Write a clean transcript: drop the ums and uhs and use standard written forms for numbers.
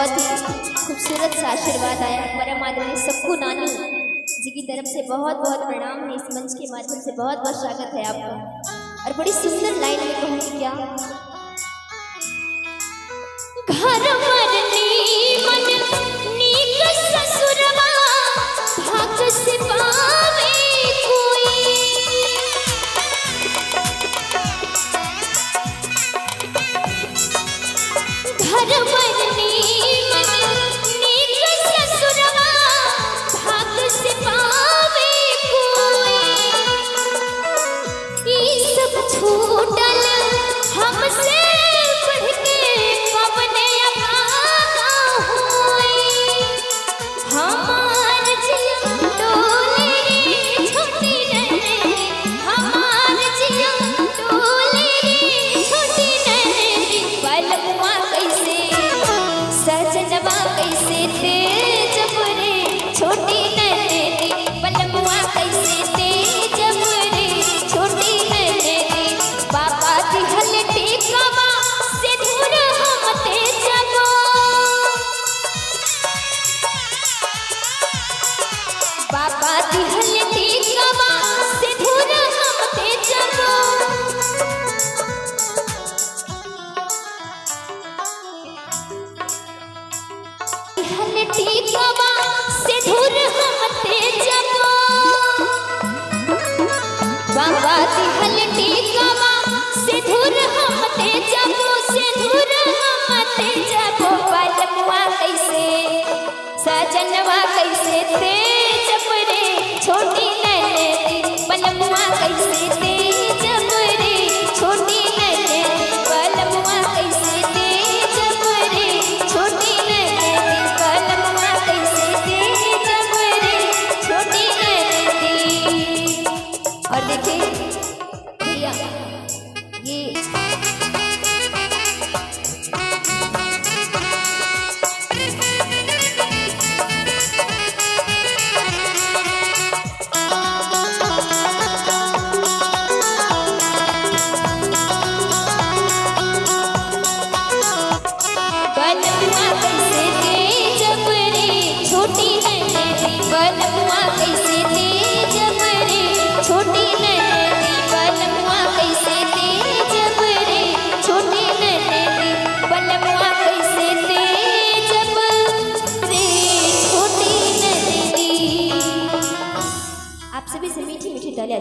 खूबसूरत सा आशीर्वाद आया। परम आदरणीय सक्कू नानू जी की तरफ से बहुत बहुत प्रणाम है। इस मंच के माध्यम से बहुत बहुत स्वागत है आपका। और बड़ी सुंदर लाइन में कहूँगी क्या, घर मरनी मन नीक ससुरवा भाग से पावे कोई, घर मरनी छूटल हमसे बढ़ के पवने अभागा होई, हमार जिया डोले रे छोटी नैनी, हमार जिया डोले रे छोटी नैनी, पलकुआ कैसे सजनवा कैसे तेज रे छोटी नैनी, पलकुआ कैसे तेज रे छोटी नैनी, बाबा दिहल टीकावा से दूर हम तेजबो, बाबा दिहल टीकावा से दूर हम तेजबो, दिहल टीकावा से दूर हम तेजबो, बाबा दिहल टीकावा से दूर हम तेजबो, से दूर हम तेजबो, पलकुआ कैसे सजनवा कैसे तेज रे छोटी नैनी, पलकुआ कैसे तेज रे छोटी नैनी, पलकुआ कैसे तेज रे आप सभी से मीठी मीठी तालियां।